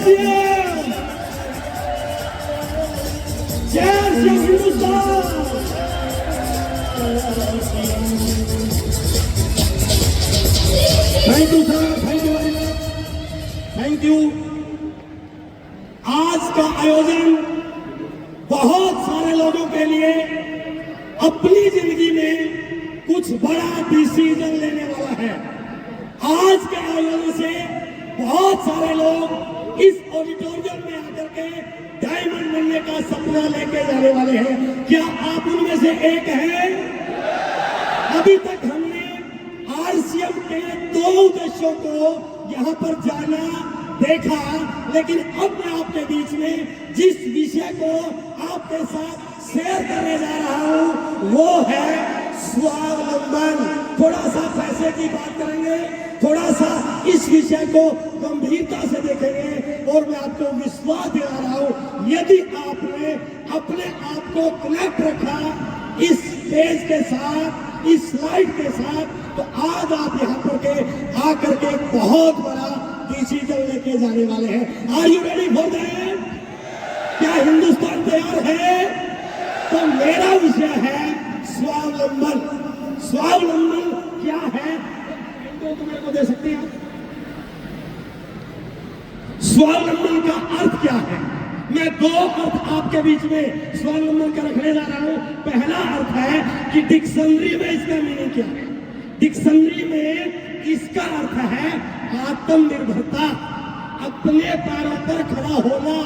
CM, जय Shri Hindustan. Thank you sir, thank you very much, thank you. आज का आयोजन बहुत सारे लोगों के लिए अपनी जिंदगी में कुछ बड़ा डिसीजन लेने वाला है। आज के आयोजन से बहुत सारे लोग इस ऑडिटोरियम में आकर के डायमंड बनने का सपना लेके जाने वाले हैं। क्या आप उनमें से एक हैं? अभी तक हमने आरसीएम के 2 उद्देश्यों को यहाँ पर जाना देखा, लेकिन अब मैं आपके बीच में जिस विषय को आपके साथ शेयर करने जा रहा हूँ वो है स्वावलंबन। थोड़ा सा पैसे की बात करेंगे, थोड़ा सा इस विषय को गंभीरता से देखेंगे और मैं आपको विश्वास दिला रहा हूँ, यदि आपने अपने आप को कनेक्ट रखा इस पेज के साथ, इस स्लाइड के साथ, तो आज आप यहाँ पर के आकर के बहुत बड़ा डिसीजन लेके जाने वाले हैं। Are you ready for that? क्या हिंदुस्तान तैयार है? तो मेरा विषय है स्वावलंबन। स्वावलंबन क्या है? तो मेरे को दे सकते हैं? स्वावलंबन का अर्थ क्या है? मैं 2 अर्थ आपके बीच में स्वावलंबन का रखने जा रहा हूं। पहला अर्थ है कि डिक्शनरी में इसका मीनिंग क्या है। डिक्शनरी में इसका अर्थ है आत्मनिर्भरता, अपने पैरों पर खड़ा होना,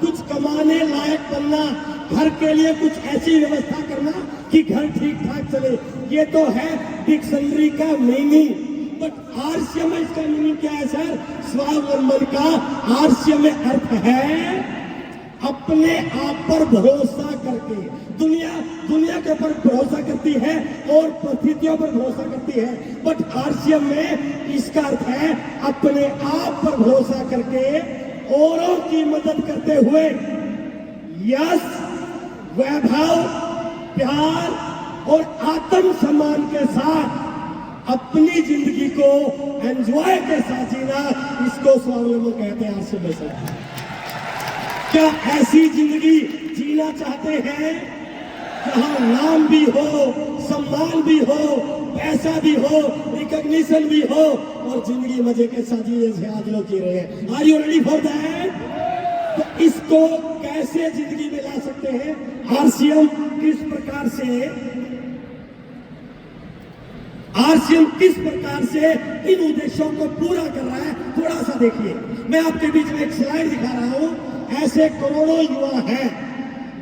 कुछ कमाने लायक बनना, घर के लिए कुछ ऐसी व्यवस्था करना कि घर ठीक ठाक चले। ये तो है डिक्शनरी का मीनिंग। बट आरसीएम में इसका मीनिंग क्या है सर? स्वावलंबन का आरसीएम में अर्थ है अपने आप पर भरोसा करके। दुनिया के ऊपर भरोसा करती है और परिस्थितियों पर भरोसा करती है, बट आरसीएम में इसका अर्थ है अपने आप पर भरोसा करके औरों की मदद करते हुए यश, वैभव, प्यार और आत्म सम्मान के साथ अपनी जिंदगी को एंजॉय के साथ जीना, इसको स्वावलंबन कहते हैं। आरसीएम में क्या ऐसी जिंदगी जीना चाहते हैं जहां नाम भी हो, सम्मान भी हो, पैसा भी हो, रिकॉग्निशन भी हो और जिंदगी मजे के साथ जैसे आज लोग जी रहे हैं? Are you ready for that? तो इसको कैसे जिंदगी में ला सकते हैं? आरसीएम किस प्रकार से इन उद्देश्यों को पूरा कर रहा है, थोड़ा सा देखिए। मैं आपके बीच में एक स्लाइड दिखा रहा हूं। ऐसे करोड़ों युवा हैं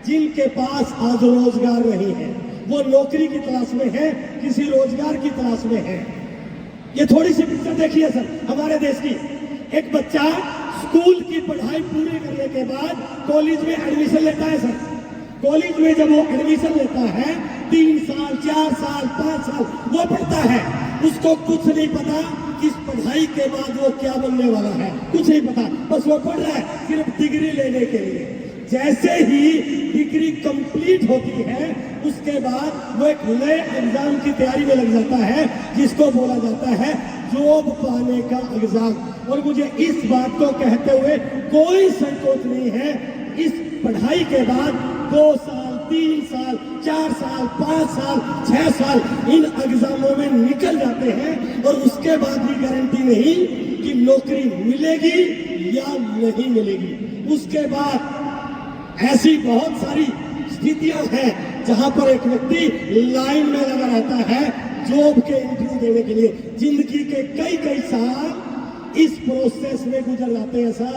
जिनके पास आज रोजगार नहीं है, वो नौकरी की तलाश में है, किसी रोजगार की तलाश में है। ये थोड़ी सी पिक्चर देखिए सर हमारे देश की। एक बच्चा स्कूल की पढ़ाई पूरी करने के बाद कॉलेज में एडमिशन लेता है सर। कॉलेज में जब वो एडमिशन लेता है 3 साल, 4 साल, 5 साल वो पढ़ता है, उसको कुछ नहीं पता इस पढ़ाई के बाद वो क्या बनने वाला है, कुछ नहीं पता, बस वो पढ़ रहा है सिर्फ डिग्री लेने के लिए। जैसे ही डिग्री कंप्लीट होती है उसके बाद वो एक नए एग्जाम की तैयारी में लग जाता है जिसको बोला जाता है जॉब पाने का एग्जाम। और मुझे इस बात को कहते हुए कोई संकोच नहीं है, इस पढ़ाई के बाद 2 साल, 3 साल, 4 साल, 5 साल, 6 साल इन एग्जामों में निकल जाते हैं और उसके बाद भी गारंटी नहीं कि नौकरी मिलेगी या नहीं मिलेगी। उसके बाद ऐसी बहुत सारी स्थितियां हैं जहां पर एक व्यक्ति लाइन में लगा रहता है जॉब के इंटरव्यू देने के लिए। जिंदगी के कई साल इस प्रोसेस में गुजर जाते हैं सर,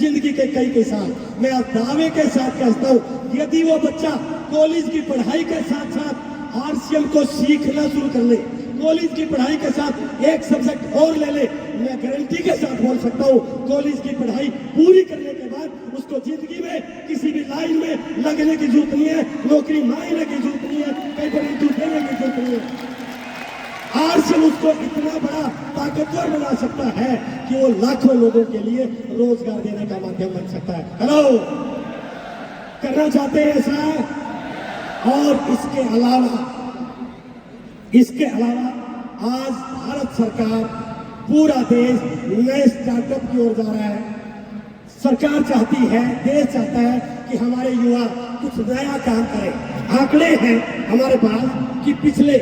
जिंदगी के कई साल। मैं आप दावे के साथ कहता हूं यदि वो बच्चा कॉलेज की पढ़ाई के साथ साथ आरसीएम को सीखना शुरू कर ले, कॉलेज की पढ़ाई के साथ एक सब्जेक्ट और ले ले, मैं गारंटी के साथ बोल सकता हूँ कॉलेज की पढ़ाई पूरी करने के बाद उसको जिंदगी में किसी भी लाइन में लगने की जरूरत नहीं है, नौकरी मांगने की जरूरत नहीं है, कहीं पर इंटरव्यू देने की जरूरत नहीं है। आरसीएम उसको इतना बड़ा ताकतवर बना सकता है कि वो लाखों लोगों के लिए रोजगार देने का माध्यम बन सकता है। हेलो, करना चाहते हैं ऐसा? और इसके अलावा आज भारत सरकार, पूरा देश नए स्टार्टअप की ओर जा रहा है। सरकार चाहती है, देश चाहता है कि हमारे युवा कुछ नया काम करें। आंकड़े हैं हमारे पास कि पिछले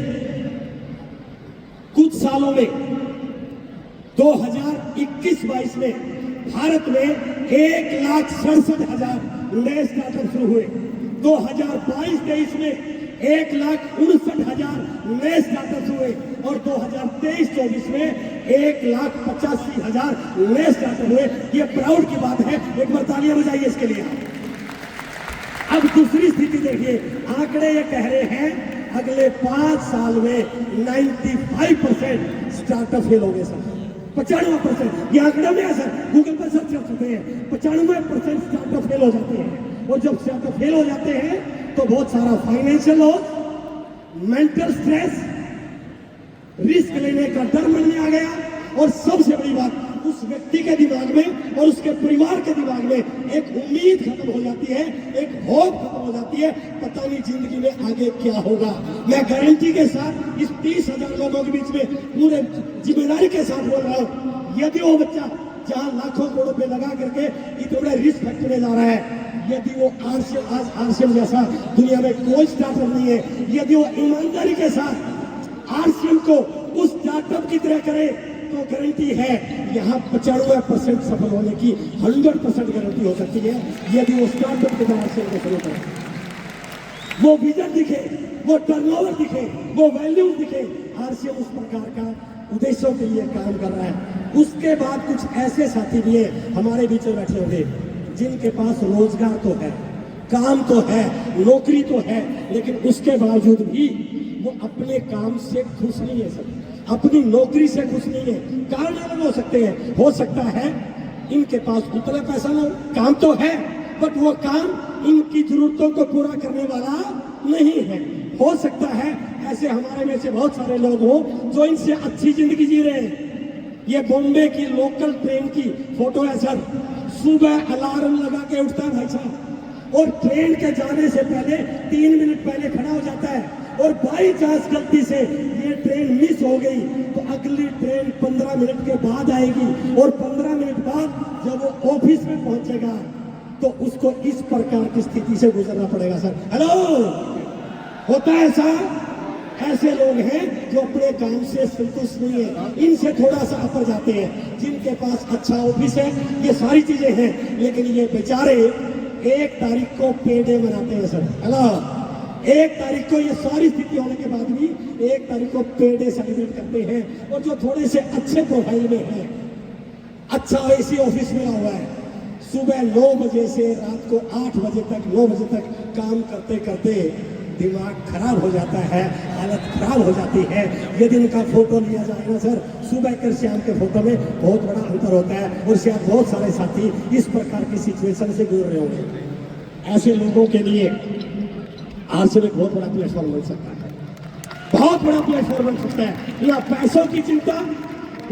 कुछ सालों में 2021-22 में भारत में 1,67,000 नए स्टार्टअप शुरू हुए। 2022-23 में 1,59,000 नए स्टार्टअप हुए और 2023-24 में 1,85,000 नए स्टार्टअप हुए। ये प्राउड की बात है, एक बार तालियां बजाइए इसके लिए। अब दूसरी स्थिति देखिए, आंकड़े ये कह रहे हैं अगले 5 साल में 95% स्टार्टअप फेल हो गए सर। 95%, ये आंकड़ा में है सर, गूगल पर सर्च कर सकते हैं। 95% स्टार्टअप फेल हो जाते हैं और जब स्टार्टअप फेल हो जाते हैं तो बहुत सारा financial loss, mental stress, risk लेने का डर मन में आ गया और सबसे बड़ी बात उस व्यक्ति के दिमाग में और उसके परिवार के दिमाग में एक उम्मीद खत्म हो जाती है, एक होप खत्म हो जाती है, पता नहीं जिंदगी में आगे क्या होगा। मैं गारंटी के साथ इस 30,000 लोगों के बीच में पूरे जिम्मेदारी के साथ बोल रहा हूँ, यदि वो बच्चा जहां लाखों करोड़ों पे लगा करके इतने रिस्क फैक्टर में जा रहा है, यदि वो आरसीएम जैसा दुनिया में कोई स्टार्टअप नहीं है, यदि वो ईमानदारी के साथ आरसीएम को उस स्टार्टअप की तरह करे तो गारंटी है यहाँ 95% सफल होने की 100% गारंटी हो सकती है। यदि वो स्टार्टअप के तरह आरसीएम को शुरू करे, वो विजन दिखे, वो टर्नओवर दिखे, वो वैल्यू दिखे, आरसीएम उस प्रकार का उद्देश्यों के लिए काम कर रहा है। उसके बाद कुछ ऐसे साथी भी हैं हमारे बीच में बैठे होंगे जिनके पास रोजगार तो है, काम तो है, नौकरी तो है, लेकिन उसके बावजूद भी वो अपने काम से खुश नहीं है सर, अपनी नौकरी से खुश नहीं है। कारण अलग हो सकते हैं, हो सकता है इनके पास उतना पैसा ना हो, काम तो है बट वो काम इनकी जरूरतों को पूरा करने वाला नहीं है। हो सकता है ऐसे हमारे में से बहुत सारे लोग हो जो इनसे अच्छी जिंदगी जी रहे हैं। ये बॉम्बे की लोकल ट्रेन की फोटो है सर, सुबह अलार्म लगा के उठता है भाई साहब और ट्रेन के जाने से पहले 3 मिनट पहले खड़ा हो जाता है और बाई चांस गलती से ये ट्रेन मिस हो गई तो अगली ट्रेन 15 मिनट के बाद आएगी और 15 मिनट बाद जब वो ऑफिस में पहुंचेगा तो उसको इस प्रकार की स्थिति से गुजरना पड़ेगा सर। हेलो, होता है सर, ऐसे लोग हैं जो अपने काम से संतुष्ट नहीं है, इनसे थोड़ा सा ऊपर जाते हैं, जिनके पास अच्छा ऑफिस है, ये सारी चीजें हैं, लेकिन ये बेचारे 1 तारीख को पेडे मनाते हैं सर। हेलो, 1 तारीख को ये सारी स्थिति होने के बाद भी 1 तारीख को पेडे सेलिब्रेट करते हैं। और जो थोड़े से अच्छे प्रोफाइल में है, अच्छा एसी ऑफिस में हुआ है, सुबह 9 बजे से रात को 8 बजे तक 9 बजे तक काम करते करते दिमाग खराब हो जाता है, हालत खराब हो जाती है। यदि इनका फोटो लिया जाए ना सर, सुबह के शाम के फोटो में बहुत बड़ा अंतर होता है और शायद बहुत सारे साथी इस प्रकार की सिचुएशन से गुजर रहे होंगे। ऐसे लोगों के लिए आज से एक बहुत बड़ा प्लेटफॉर्म बन सकता है, बहुत बड़ा प्लेटफॉर्म बन सकता है। ना पैसों की चिंता,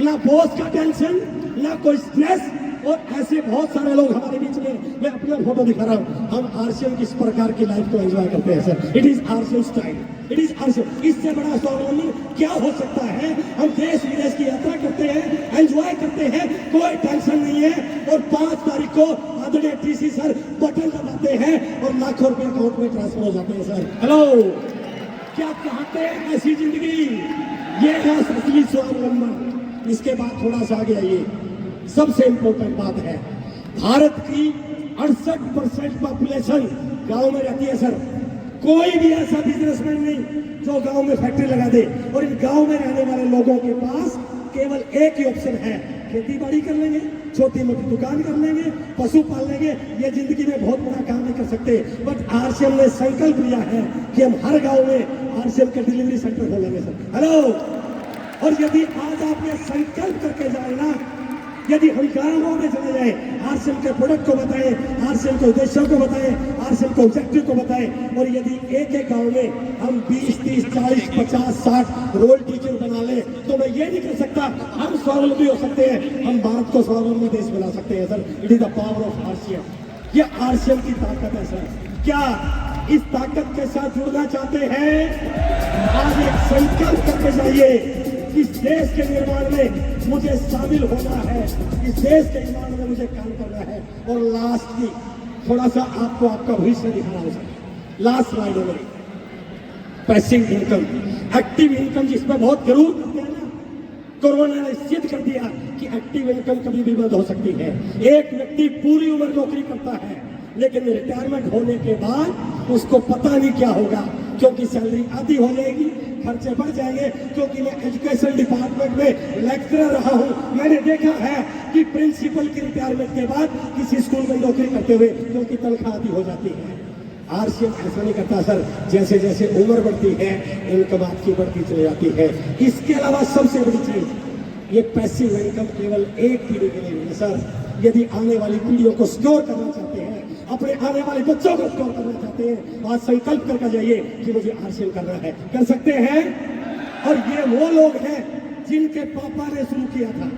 ना बॉस का टेंशन, ना कोई स्ट्रेस। और ऐसे बहुत सारे लोग हमारे बीच में, मैं अपना फोटो दिखा रहा हूँ, हम आरसीएम किस प्रकार की लाइफ को एंजॉय करते हैं sir. It is RCM style, it is RCM. इससे बड़ा स्वावलंबन क्या हो सकता है? हम देश विदेश की यात्रा करते हैं, एंजॉय करते हैं, कोई टेंशन नहीं है और 5 तारीख को आदरणीय टीसी सर बटन दबाते हैं और लाखों रुपए अकाउंट में ट्रांसफर हो जाते हैं सर। हेलो, क्या चाहते हैं ऐसी जिंदगी? ये है असली स्वावलंबन। इसके बाद थोड़ा सा आगे आइए, सबसे इंपॉर्टेंट बात है, भारत की 68% पॉपुलेशन गांव में रहती है सर। कोई भी ऐसा बिजनेसमैन नहीं जो गांव में फैक्ट्री लगा दे। और इन गांव में रहने वाले लोगों के पास केवल एक ही ऑप्शन है, खेती बाड़ी कर लेंगे, छोटी मोटी दुकान कर लेंगे, पशु पाल लेंगे। ये जिंदगी में बहुत बड़ा काम नहीं कर सकते। बट आरसीएम ने संकल्प लिया है कि हम हर गाँव में आरसीएम के डिलीवरी सेंटर खोलेंगे सर। हेलो, और यदि आज आप ये संकल्प करके जाए ना, यदि हम गाँवों में चले जाए, आरसीएम के प्रोडक्ट को बताएं, आरसीएम के उद्देश्यों को बताएं, आरसीएम के ऑब्जेक्टिव को बताएं, और यदि एक एक गांव में हम 20, 30, 40, 50, 60 रोल टीचर बना लें, तो मैं ये नहीं कर सकता हम स्वावलंबी हो सकते हैं, हम भारत को स्वावलंबी देश बना सकते हैं sir. It is the power of RCM. ये आरसीएम की ताकत है सर। क्या इस ताकत के साथ जुड़ना चाहते हैं? आज एक संकल्प करके जाइए, इस देश के निर्माण में मुझे शामिल होना है, इस देश के निर्माण में मुझे काम करना है। और लास्ट की थोड़ा सा आपको आपका भविष्य दिखाना हो सके। लास्ट स्लाइड है मेरी, पैसिव इनकम, एक्टिव इनकम जिसमें बहुत जरूर करते हैं ना, कोरोना ने सिद्ध कर दिया कि एक्टिव इनकम कभी भी बंद हो सकती है। एक व्यक्ति पूरी उम्र नौकरी करता है, लेकिन रिटायरमेंट होने के बाद उसको पता नहीं क्या होगा, क्योंकि सैलरी आधी हो जाएगी, खर्चे बढ़ जाएंगे। क्योंकि मैं एजुकेशन डिपार्टमेंट में लेक्चरर रहा हूं, मैंने देखा है कि प्रिंसिपल की रिटायरमेंट के बाद किसी स्कूल में नौकरी करते हुए क्योंकि तनख्वाह आधी हो जाती है। आरसीएम ऐसा नहीं करता सर, जैसे जैसे उम्र बढ़ती है इनकम आपकी बढ़ती चली जाती है। इसके अलावा सबसे बड़ी चीज, ये पैसिव इनकम केवल एक पीढ़ी के लिए नहीं है सर। यदि आने वाली पीढ़ियों को सिक्योर करना चाहते हैं, अपने आने वाले बच्चों को सिक्योर करना चाहते हैं, तो आज संकल्प करके जाइए कि मुझे आरसीएम करना है। कर सकते हैं। और ये वो लोग हैं जिनके पापा ने शुरू किया था,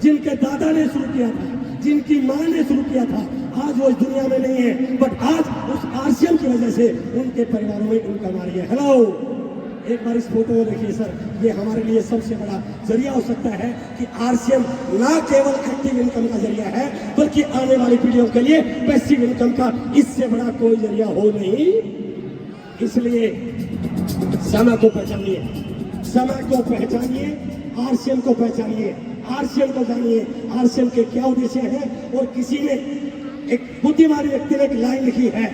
जिनके दादा ने शुरू किया था, जिनकी माँ ने शुरू किया था। आज वो इस दुनिया में नहीं है, बट आज उस आरसीएम की वजह से उनके परिवारों में इनकम आ रही है। हेलो, एक बार इस फोटो में देखिए सर, ये हमारे लिए सबसे बड़ा जरिया हो सकता है कि आरसीएम ना केवल एक्टिव इनकम का जरिया है, बल्कि आने वाली पीढ़ियों के लिए पैसिव इनकम का इससे बड़ा कोई जरिया हो नहीं। इसलिए समय को पहचानिए, समय को पहचानिए, आरसीएम को पहचानिए, आरसीएम को जानिए, आरसीएम के क्या उद्देश्य हैं। और किसी ने, एक बुद्धिमान व्यक्ति ने एक लाइन लिखी है,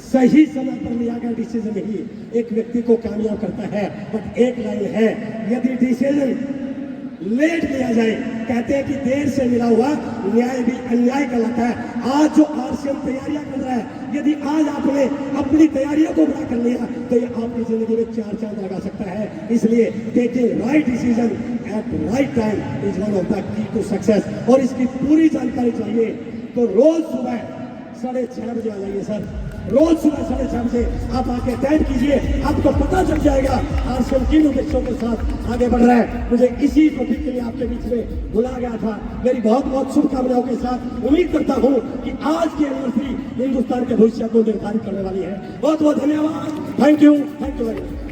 सही समय पर लिया गया डिसीजन ही एक व्यक्ति को कामयाब करता है। बट एक लाइन है, यदि डिसीजन लेट लिया जाए, कहते हैं कि देर से मिला हुआ न्याय भी अन्याय कहलाता है। आज जो आरसीएम तैयारियां कर रहा है, यदि आज आपने अपनी तैयारियों को बड़ा कर लिया तो ये आपकी जिंदगी में 4 चांद लगा सकता है। इसलिए taking right decision at right time is one of the key to success. और इसकी पूरी जानकारी चाहिए तो रोज सुबह 6:30 बजे आ जाइए सर, रोज सुबह 6:30 बजे आप आके अटेंड कीजिए, आपको पता चल जाएगा आरसीएम किन उद्देश्यों के साथ आगे बढ़ रहा है। मुझे इसी टॉपिक के लिए आपके बीच में बुला गया था। मेरी बहुत बहुत शुभकामनाओं के साथ उम्मीद करता हूं कि आज की एनिवर्सरी हिंदुस्तान के भविष्य को निर्धारित करने वाली है। बहुत बहुत धन्यवाद। Thank you very much.